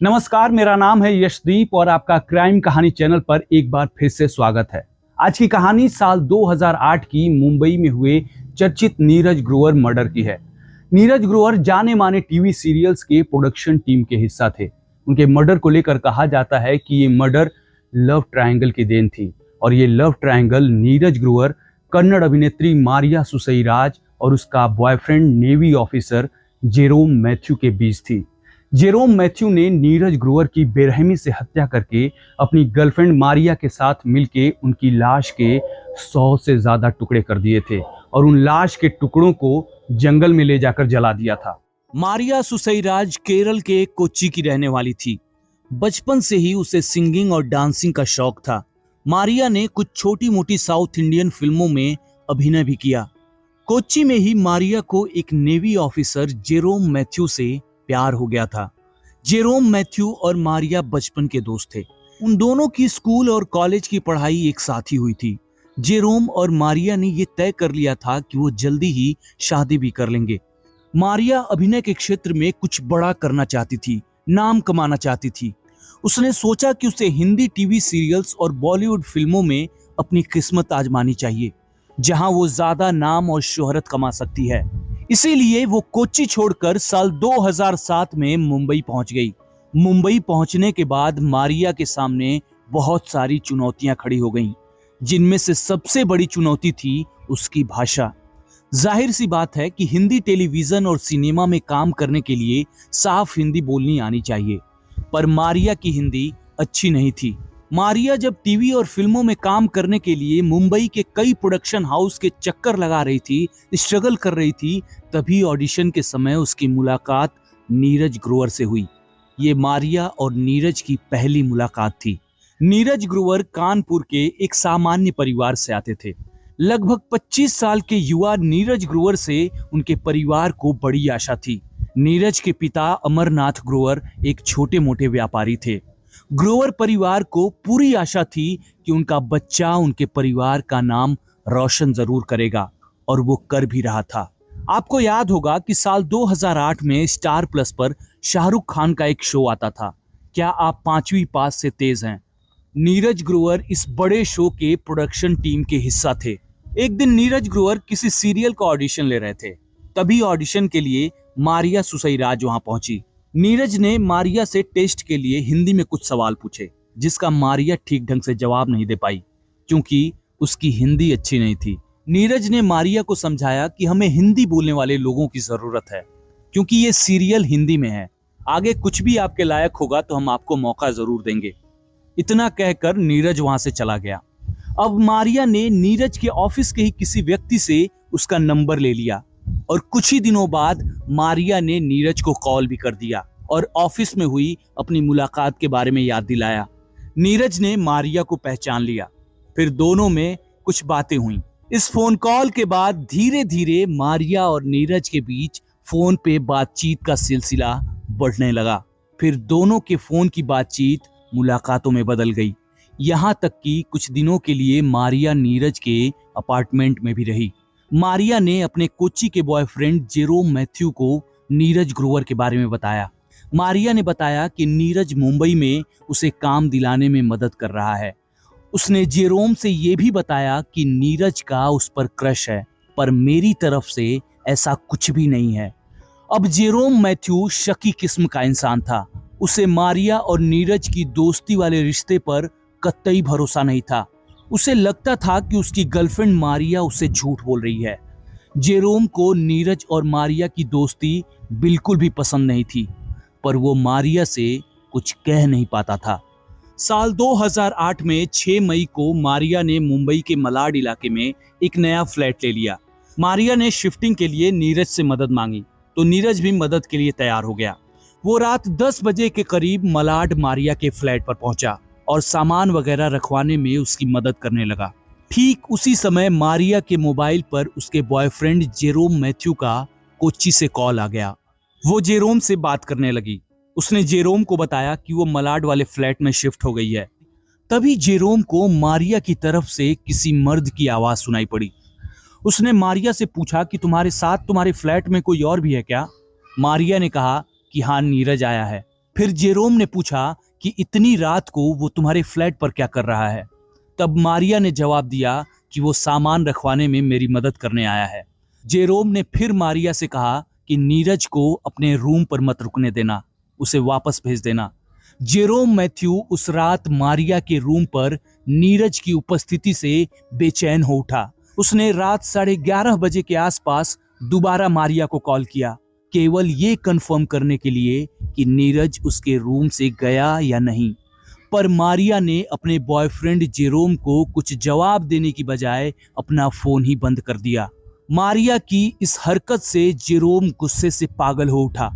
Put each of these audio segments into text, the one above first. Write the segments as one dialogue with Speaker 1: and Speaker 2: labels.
Speaker 1: नमस्कार, मेरा नाम है यशदीप और आपका क्राइम कहानी चैनल पर एक बार फिर से स्वागत है। आज की कहानी साल 2008 की मुंबई में हुए चर्चित नीरज ग्रोवर मर्डर की है। नीरज ग्रोवर जाने माने टीवी सीरियल्स के प्रोडक्शन टीम के हिस्सा थे। उनके मर्डर को लेकर कहा जाता है कि ये मर्डर लव ट्रायंगल की देन थी और ये लव ट्रायंगल नीरज ग्रोवर, कन्नड़ अभिनेत्री मारिया सुसैराज और उसका boyfriend navy officer Jerome Matthew के बीच थी। जेरोम मैथ्यू ने नीरज ग्रोवर की बेरहमी से हत्या करके अपनी गर्लफ्रेंड मारिया के साथ मिलकर उनकी लाश के 100 से ज्यादा टुकड़े कर दिए थे और उन लाश के टुकड़ों को जंगल में ले जाकर जला दिया था।
Speaker 2: मारिया सुसैराज केरल के कोच्चि की रहने वाली थी। बचपन से ही उसे सिंगिंग और डांसिंग का शौक था। मारिया ने कुछ छोटी मोटी साउथ इंडियन फिल्मों में अभिनय भी किया। कोच्चि में ही मारिया को एक नेवी ऑफिसर जेरोम मैथ्यू से प्यार हो गया था। जेरोम मैथ्यू और मारिया बचपन के दोस्त थे। उन दोनों की स्कूल और कॉलेज की पढ़ाई एक साथ ही हुई थी। जेरोम और मारिया ने यह तय कर लिया था कि वो जल्दी ही शादी भी कर लेंगे। मारिया अभिनय के क्षेत्र में कुछ बड़ा करना चाहती थी, नाम कमाना चाहती थी। उसने सोचा कि उसे हिंदी टीवी सीरियल्स और बॉलीवुड फिल्मों में अपनी किस्मत आजमानी चाहिए, जहां वो ज्यादा नाम और शोहरत कमा सकती है। इसीलिए वो कोच्चि छोड़कर साल 2007 में मुंबई पहुंच गई। मुंबई पहुंचने के बाद मारिया के सामने बहुत सारी चुनौतियां खड़ी हो गईं, जिनमें से सबसे बड़ी चुनौती थी उसकी भाषा। जाहिर सी बात है कि हिंदी टेलीविजन और सिनेमा में काम करने के लिए साफ हिंदी बोलनी आनी चाहिए, पर मारिया की हिंदी अच्छी नहीं थी। मारिया जब टीवी और फिल्मों में काम करने के लिए मुंबई के कई प्रोडक्शन हाउस के चक्कर लगा रही थी, स्ट्रगल कर रही थी, तभी ऑडिशन के समय उसकी मुलाकात नीरज ग्रोवर से हुई। ये मारिया और नीरज की पहली मुलाकात थी। नीरज ग्रोवर कानपुर के एक सामान्य परिवार से आते थे। लगभग 25 साल के युवा नीरज ग्रोवर से उनके परिवार को बड़ी आशा थी। नीरज के पिता अमरनाथ ग्रोवर एक छोटे मोटे व्यापारी थे। ग्रोवर परिवार को पूरी आशा थी कि उनका बच्चा उनके परिवार का नाम रोशन जरूर करेगा, और वो कर भी रहा था। आपको याद होगा कि साल 2008 में स्टार प्लस पर शाहरुख खान का एक शो आता था, क्या आप 5वीं पास से तेज हैं। नीरज ग्रोवर इस बड़े शो के प्रोडक्शन टीम के हिस्सा थे। एक दिन नीरज ग्रोवर किसी सीरियल का ऑडिशन ले रहे थे। तभी ऑडिशन के लिए मारिया सुसैराज वहां पहुंची। नीरज ने मारिया से टेस्ट के लिए हिंदी में कुछ सवाल पूछे, जिसका मारिया ठीक ढंग से जवाब नहीं दे पाई, क्योंकि उसकी हिंदी अच्छी नहीं थी। नीरज ने मारिया को समझाया कि हमें हिंदी बोलने वाले लोगों की जरूरत है, क्योंकि ये सीरियल हिंदी में है। आगे कुछ भी आपके लायक होगा तो हम आपको मौका जरूर देंगे। इतना कहकर नीरज वहां से चला गया। अब मारिया ने नीरज के ऑफिस के ही किसी व्यक्ति से उसका नंबर ले लिया और कुछ ही दिनों बाद मारिया ने नीरज को कॉल भी कर दिया और ऑफिस में हुई अपनी मुलाकात के बारे में याद दिलाया। नीरज ने मारिया को पहचान लिया। फिर दोनों में कुछ बातें हुई। इस फोन कॉल के बाद धीरे धीरे मारिया और नीरज के बीच फोन पे बातचीत का सिलसिला बढ़ने लगा। फिर दोनों के फोन की बातचीत मुलाकातों में बदल गई। यहां तक कि कुछ दिनों के लिए मारिया नीरज के अपार्टमेंट में भी रही। मारिया ने अपने कोच्चि के बॉयफ्रेंड जेरोम मैथ्यू को नीरज ग्रोवर के बारे में बताया। मारिया ने बताया कि नीरज मुंबई में उसे काम दिलाने में मदद कर रहा है। उसने जेरोम से यह भी बताया कि नीरज का उस पर क्रश है, पर मेरी तरफ से ऐसा कुछ भी नहीं है। अब जेरोम मैथ्यू शकी किस्म का इंसान था। उसे मारिया और नीरज की दोस्ती वाले रिश्ते पर कतई भरोसा नहीं था। उसे लगता था कि उसकी गर्लफ्रेंड मारिया उससे झूठ बोल रही है। जेरोम को नीरज और मारिया की दोस्ती बिल्कुल भी पसंद नहीं थी, पर वो मारिया से कुछ कह नहीं पाता था। साल 2008 में 6 मई को मारिया ने मुंबई के मलाड इलाके में एक नया फ्लैट ले लिया। मारिया ने शिफ्टिंग के लिए नीरज से मदद मांगी, तो नीरज भी मदद के लिए तैयार हो गया। वो रात 10 बजे के करीब मलाड मारिया के फ्लैट पर पहुंचा और सामान वगैरह रखवाने में उसकी मदद करने लगा। ठीक उसी समय मारिया के मोबाइल पर उसके बॉयफ्रेंड जेरोम मैथ्यू का कोच्चि से कॉल आ गया। वो जेरोम से बात करने लगी। उसने जेरोम को बताया कि वो मलाड वाले फ्लैट में शिफ्ट हो गई है। तभी जेरोम को मारिया की तरफ से किसी मर्द की आवाज सुनाई पड़ी। उसने मारिया से पूछा कि तुम्हारे साथ तुम्हारे फ्लैट में कोई और भी है क्या? मारिया ने कहा कि हाँ, नीरज आया है। फिर जेरोम ने पूछा कि इतनी रात को वो तुम्हारे फ्लैट पर क्या कर रहा है। तब मारिया ने जवाब दिया कि वो सामान रखवाने में मेरी मदद करने आया है। जेरोम ने फिर मारिया से कहा कि नीरज को अपने रूम पर मत रुकने देना, उसे वापस भेज देना। जेरोम मैथ्यू उस रात मारिया के रूम पर नीरज की उपस्थिति से बेचैन हो उठा। उसने रात 11:30 बजे के आसपास दोबारा मारिया को कॉल किया, केवल ये कंफर्म करने के लिए कि नीरज उसके रूम से गया या नहीं। पर मारिया ने अपने बॉयफ्रेंड जेरोम को कुछ जवाब देने की बजाय अपना फोन ही बंद कर दिया। मारिया की इस हरकत से जेरोम गुस्से से पागल हो उठा।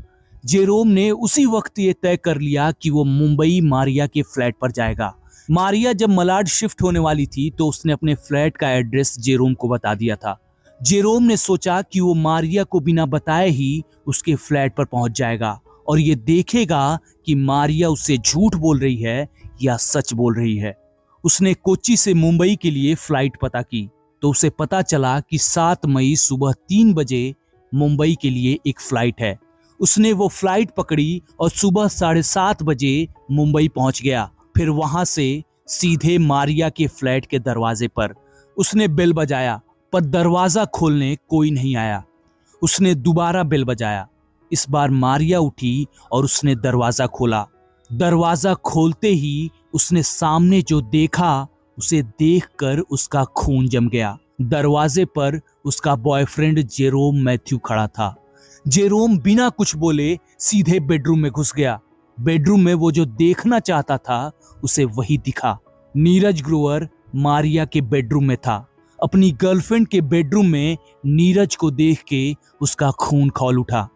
Speaker 2: जेरोम ने उसी वक्त ये तय कर लिया कि वो मुंबई मारिया के फ्लैट पर जाएगा। मारिया जब मलाड शिफ्ट होने वाली थी तो उसने अपने फ्लैट का एड्रेस जेरोम को बता दिया था। जेरोम ने सोचा कि वो मारिया को बिना बताए ही उसके फ्लैट पर पहुंच जाएगा और ये देखेगा कि मारिया उससे झूठ बोल रही है या सच बोल रही है। उसने कोच्चि से मुंबई के लिए फ्लाइट पता की तो उसे पता चला कि 7 मई सुबह 3 बजे मुंबई के लिए एक फ्लाइट है। उसने वो फ्लाइट पकड़ी और सुबह 7:30 बजे मुंबई पहुंच गया। फिर वहां से सीधे मारिया के फ्लैट के दरवाजे पर उसने बेल बजाया, पर दरवाजा खोलने कोई नहीं आया। उसने दोबारा बेल बजाया। इस बार मारिया उठी और उसने दरवाजा खोला। दरवाजा खोलते ही उसने सामने जो देखा उसे देखकर उसका खून जम गया। दरवाजे पर उसका बॉयफ्रेंड जेरोम मैथ्यू खड़ा था। जेरोम बिना कुछ बोले सीधे बेडरूम में घुस गया। बेडरूम में वो जो देखना चाहता था उसे वही दिखा। नीरज ग्रोवर मारिया के बेडरूम में था। अपनी गर्लफ्रेंड के बेडरूम में नीरज को देख के उसका खून खौल उठा।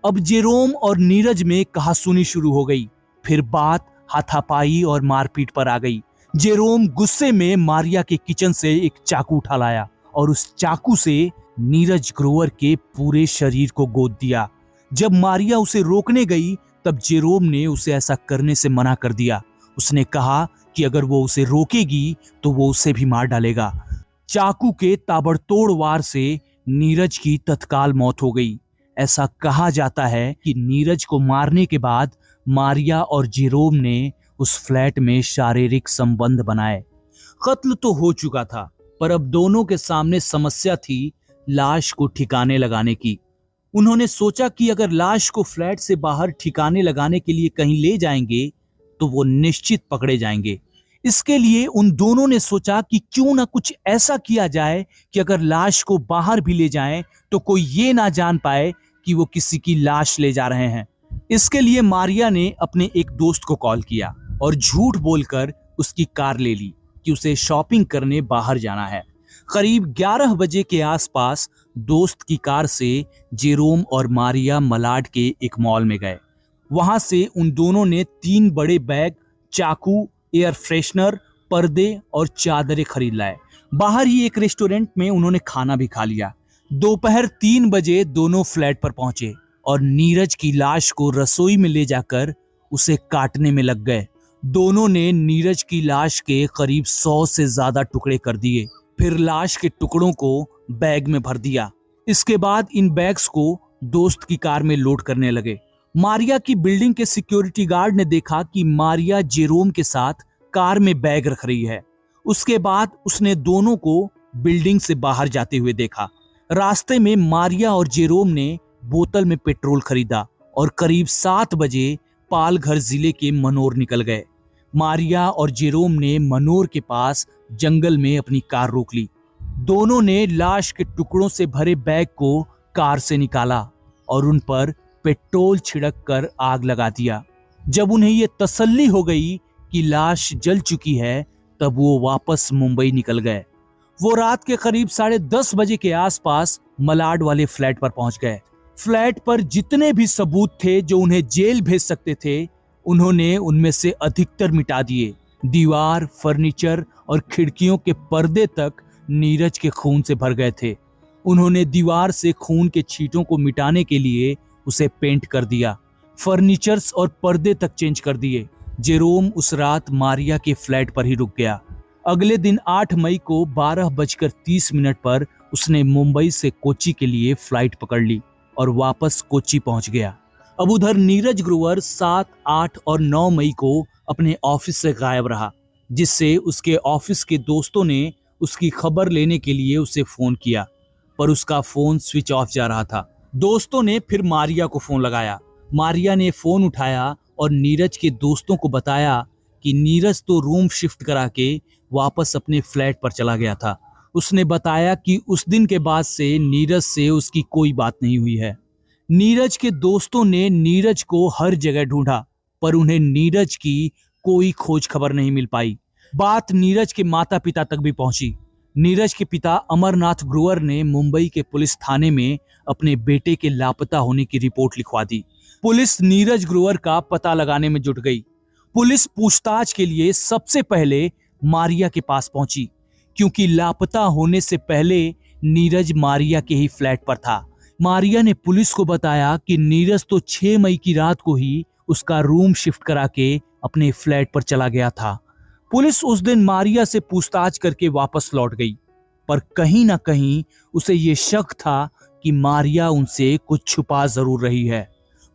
Speaker 2: अब जेरोम और नीरज में कहासुनी शुरू हो गई। फिर बात हाथापाई और मारपीट पर आ गई। जेरोम गुस्से में मारिया के किचन से एक चाकू उठा लाया और उस चाकू से नीरज ग्रोवर के पूरे शरीर को गोद दिया। जब मारिया उसे रोकने गई तब जेरोम ने उसे ऐसा करने से मना कर दिया। उसने कहा कि अगर वो उसे रोकेगी तो वो उसे भी मार डालेगा। चाकू के ताबड़तोड़ वार से नीरज की तत्काल मौत हो गई। ऐसा कहा जाता है कि नीरज को मारने के बाद मारिया और जेरोम ने उस फ्लैट में शारीरिक संबंध बनाए। कत्ल तो हो चुका था, पर अब दोनों के सामने समस्या थी लाश को ठिकाने लगाने की। उन्होंने सोचा कि अगर लाश को फ्लैट से बाहर ठिकाने लगाने के लिए कहीं ले जाएंगे तो वो निश्चित पकड़े जाएंगे। इसके लिए उन दोनों ने सोचा कि क्यों ना कुछ ऐसा किया जाए कि अगर लाश को बाहर भी ले जाएं तो कोई ये ना जान पाए कि वो किसी की लाश ले जा रहे हैं। इसके लिए मारिया ने अपने एक दोस्त को कॉल किया और झूठ बोलकर उसकी कार ले ली कि उसे शॉपिंग करने बाहर जाना है। करीब 11 बजे के आसपास दोस्त की कार से जेरोम और मारिया मलाड के एक मॉल में गए। वहां से उन दोनों ने 3 बड़े बैग, चाकू, एयर फ्रेशनर, पर्दे और चादरें खरीद लाए। बाहर ही एक रेस्टोरेंट में उन्होंने खाना भी खा लिया। दोपहर 3 बजे दोनों फ्लैट पर पहुंचे और नीरज की लाश को रसोई में ले जाकर उसे काटने में लग गए। दोनों ने नीरज की लाश के करीब 100 से ज्यादा टुकड़े कर दिए। फिर लाश के टुकड़ों को बैग में भर दिया। इसके बाद इन बैग्स को दोस्त की कार में लोड करने लगे। मारिया की बिल्डिंग के सिक्योरिटी गार्ड ने देखा कि मारिया जेरोम के साथ कार में बैग रख रही है। उसके बाद उसने दोनों को बिल्डिंग से बाहर जाते हुए देखा। रास्ते में मारिया और जेरोम ने बोतल में पेट्रोल खरीदा और करीब 7 बजे पालघर जिले के मनोर निकल गए। मारिया और जेरोम ने मनोर के पास जंगल में अपनी कार रोक ली। दोनों ने लाश के टुकड़ों से भरे बैग को कार से निकाला और उन पर पेट्रोल छिड़क कर आग लगा दिया। जब उन्हें यह तसल्ली हो गई कि लाश जल चुकी है तब वो वापस मुंबई निकल गए। वो रात के करीब 10:30 बजे के आसपास मलाड वाले फ्लैट पर पहुंच गए। फ्लैट पर जितने भी सबूत थे जो उन्हें जेल भेज सकते थे उन्होंने उनमें से अधिकतर मिटा दिए। दीवार, फर्नीचर और खिड़कियों के पर्दे तक नीरज के खून से भर गए थे। उन्होंने दीवार से खून के छींटों को मिटाने के लिए उसे पेंट कर दिया। फर्नीचर्स और पर्दे तक चेंज कर दिए। जेरोम उस रात मारिया के फ्लैट पर ही रुक गया। अगले दिन 8 मई को 12:30 पर उसने मुंबई से कोच्चि के लिए फ्लाइट पकड़ ली और वापस कोच्चि पहुंच गया। अब उधर नीरज ग्रोवर 7, 8 और 9 मई को अपने ऑफिस से गायब रहा, जिससे उसके ऑफिस के दोस्तों ने उसकी खबर लेने के लिए उसे फोन किया, पर उसका फोन स्विच ऑफ जा रहा था। दोस्तों ने फिर मारिया को फोन लगाया। मारिया ने फोन उठाया और नीरज के दोस्तों को बताया कि नीरज तो रूम शिफ्ट करा के वापस अपने फ्लैट पर चला गया था। उसने बताया कि उस दिन के बाद से नीरज से उसकी कोई बात नहीं हुई है। नीरज के दोस्तों ने नीरज को हर जगह ढूंढा, पर उन्हें नीरज की कोई खोज खबर नहीं मिल पाई। बात नीरज के माता पिता तक भी पहुंची। नीरज के पिता अमरनाथ ग्रोवर ने मुंबई के पुलिस थाने में अपने बेटे के लापता होने की रिपोर्ट लिखवा दी। पुलिस नीरज ग्रोवर का पता लगाने में जुट गई। पुलिस पूछताछ के लिए सबसे पहले मारिया के पास पहुंची, क्योंकि लापता होने से पहले नीरज मारिया के ही फ्लैट पर था। मारिया ने पुलिस को बताया कि नीरज तो 6 मई की रात को ही उसका रूम शिफ्ट करा के अपने फ्लैट पर चला गया था। पुलिस उस दिन मारिया से पूछताछ करके वापस लौट गई, पर कहीं ना कहीं उसे ये शक था कि मारिया उनसे कुछ छुपा जरूर रही है।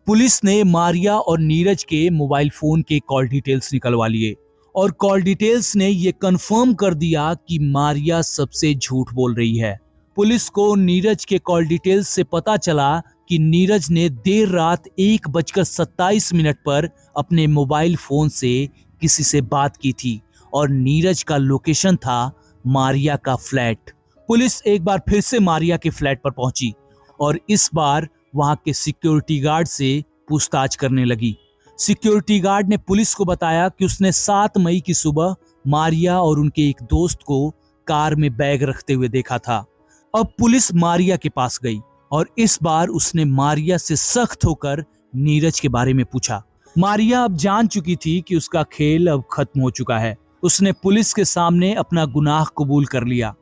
Speaker 2: पुलिस ने मारिया और नीरज के मोबाइल फोन के कॉल डिटेल्स निकलवा लिए और कॉल डिटेल्स ने यह कंफर्म कर दिया कि मारिया सबसे झूठ बोल रही है। पुलिस को नीरज के कॉल डिटेल्स से पता चला कि नीरज ने देर रात 1:27 पर अपने मोबाइल फोन से किसी से बात की थी और नीरज का लोकेशन था मारिया का फ्लैट। पुलिस एक बार फिर से मारिया के फ्लैट पर पहुंची और इस बार वहां के सिक्योरिटी गार्ड से पूछताछ करने लगी। सिक्योरिटी गार्ड ने पुलिस को बताया कि उसने 7 मई की सुबह मारिया और उनके एक दोस्त को कार में बैग रखते हुए देखा था। अब पुलिस मारिया के पास गई और इस बार उसने मारिया से सख्त होकर नीरज के बारे में पूछा। मारिया अब जान चुकी थी कि उसका खेल अब खत्म हो चुका है। उसने पुलिस के सामने अपना गुनाह कबूल कर लिया।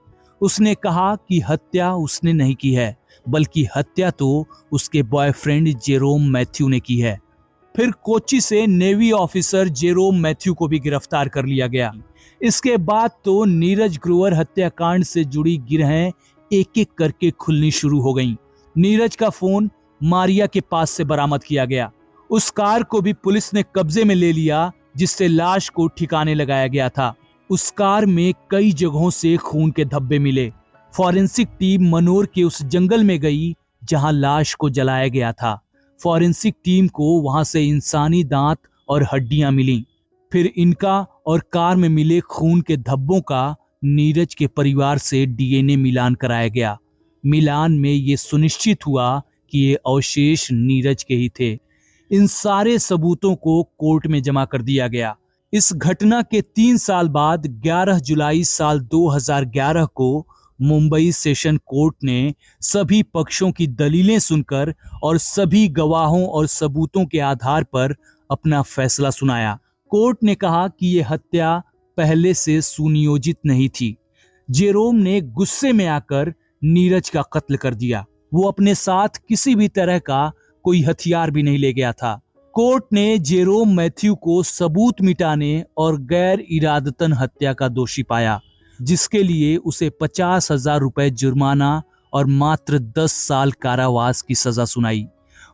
Speaker 2: उसने कहा कि हत्या उसने नहीं की है, बल्कि हत्या तो उसके बॉयफ्रेंड जेरोम मैथ्यू ने की है। फिर कोच्चि से नेवी ऑफिसर जेरोम मैथ्यू को भी गिरफ्तार कर लिया गया। इसके बाद तो नीरज ग्रोवर हत्याकांड से जुड़ी गिरहें एक एक करके खुलनी शुरू हो गईं। नीरज का फोन मारिया के पास से बरामद किया गया। उस कार को भी पुलिस ने कब्जे में ले लिया जिससे लाश को ठिकाने लगाया गया था। उस कार में कई जगहों से खून के धब्बे मिले। फॉरेंसिक टीम मनोर के उस जंगल में गई जहां लाश को जलाया गया था। फॉरेंसिक टीम को वहां से इंसानी दांत और हड्डियां मिली। फिर इनका और कार में मिले खून के धब्बों का नीरज के परिवार से डीएनए मिलान कराया गया। मिलान में ये सुनिश्चित हुआ कि ये अवशेष नीरज के ही थे। इन सारे सबूतों को कोर्ट में जमा कर दिया गया। इस घटना के 3 साल बाद 11 जुलाई साल 2011 को मुंबई सेशन कोर्ट ने सभी पक्षों की दलीलें सुनकर और सभी गवाहों और सबूतों के आधार पर अपना फैसला सुनाया। कोर्ट ने कहा कि यह हत्या पहले से सुनियोजित नहीं थी। जेरोम ने गुस्से में आकर नीरज का कत्ल कर दिया। वो अपने साथ किसी भी तरह का कोई हथियार भी नहीं ले गया था। कोर्ट ने जेरोम मैथ्यू को सबूत मिटाने और गैर इरादतन हत्या का दोषी पाया, जिसके लिए उसे 50,000 रुपए जुर्माना और मात्र 10 साल कारावास की सजा सुनाई।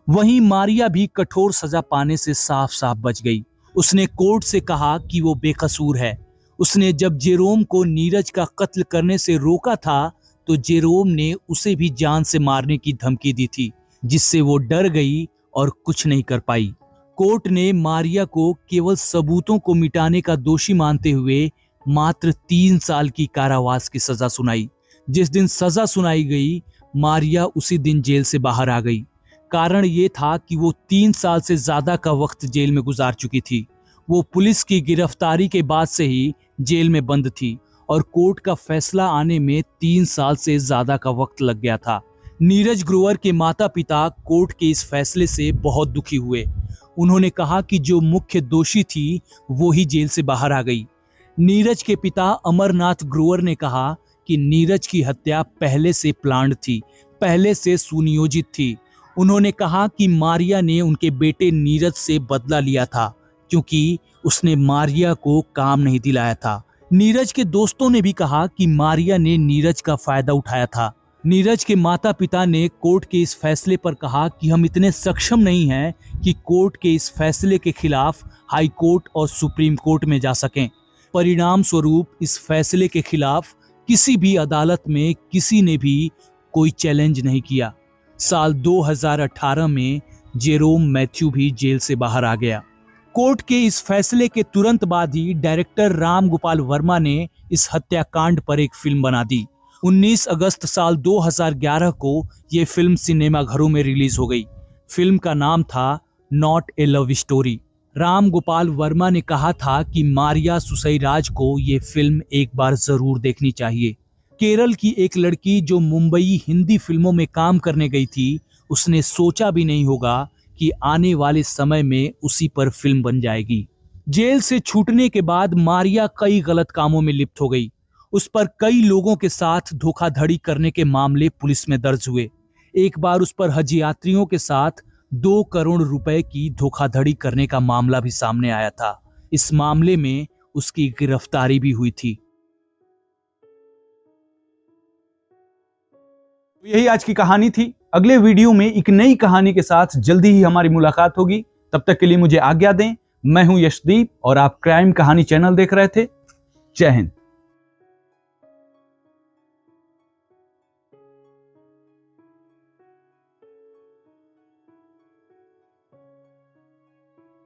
Speaker 2: वहीं मारिया भी कठोर सजा पाने से साफ साफ बच गई। उसने कोर्ट से कहा कि वो बेकसूर है। उसने जब जेरोम को नीरज का कत्ल करने से रोका था तो जेरोम ने उसे भी जान से मारने की धमकी दी थी, जिससे वो डर गई और कुछ नहीं कर पाई। कोर्ट ने मारिया को केवल सबूतों को मिटाने का दोषी मानते हुए मात्र 3 साल की कारावास की सजा सुनाई। जिस दिन सजा सुनाई गई, मारिया उसी दिन जेल से बाहर आ गई। कारण ये था कि वो 3 साल से ज्यादा का वक्त जेल में गुजार चुकी थी। वो पुलिस की गिरफ्तारी के बाद से ही जेल में बंद थी और कोर्ट का फैसला आने में 3 साल से ज्यादा का वक्त लग गया था। नीरज ग्रोवर के माता पिता कोर्ट के इस फैसले से बहुत दुखी हुए। उन्होंने कहा कि जो मुख्य दोषी थी वो ही जेल से बाहर आ गई। नीरज के पिता अमरनाथ ग्रोवर ने कहा कि नीरज की हत्या पहले से प्लान्ड थी, पहले से सुनियोजित थी। उन्होंने कहा कि मारिया ने उनके बेटे नीरज से बदला लिया था क्योंकि उसने मारिया को काम नहीं दिलाया था। नीरज के दोस्तों ने भी कहा कि मारिया ने नीरज का फायदा उठाया था। नीरज के माता पिता ने कोर्ट के इस फैसले पर कहा कि हम इतने सक्षम नहीं हैं कि कोर्ट के इस फैसले के खिलाफ हाई कोर्ट और सुप्रीम कोर्ट में जा सकें। परिणाम स्वरूप इस फैसले के खिलाफ किसी भी अदालत में किसी ने भी कोई चैलेंज नहीं किया। साल 2018 में जेरोम मैथ्यू भी जेल से बाहर आ गया। कोर्ट के इस फैसले के तुरंत बाद ही डायरेक्टर राम गोपाल वर्मा ने इस हत्याकांड पर एक फिल्म बना दी। 19 अगस्त साल 2011 को यह फिल्म सिनेमा घरों में रिलीज हो गई। फिल्म का नाम था not a love story. Ram Gopal Verma ने कहा था कि मारिया सुसैराज को यह फिल्म एक बार जरूर देखनी चाहिए। केरल की एक लड़की जो मुंबई हिंदी फिल्मों में काम करने गई थी, उसने सोचा भी नहीं होगा कि आने वाले समय में उसी पर फिल्म बन जाएगी। जेल से छूटने के बाद मारिया कई गलत कामों में लिप्त हो गई। उस पर कई लोगों के साथ धोखाधड़ी करने के मामले पुलिस में दर्ज हुए। एक बार उस पर हज यात्रियों के साथ 2 करोड़ रुपए की धोखाधड़ी करने का मामला भी सामने आया था। इस मामले में उसकी गिरफ्तारी भी हुई थी।
Speaker 1: यही आज की कहानी थी। अगले वीडियो में एक नई कहानी के साथ जल्दी ही हमारी मुलाकात होगी। तब तक के लिए मुझे आज्ञा दें। मैं हूं यशदीप और आप क्राइम कहानी चैनल देख रहे थे। जय हिंद।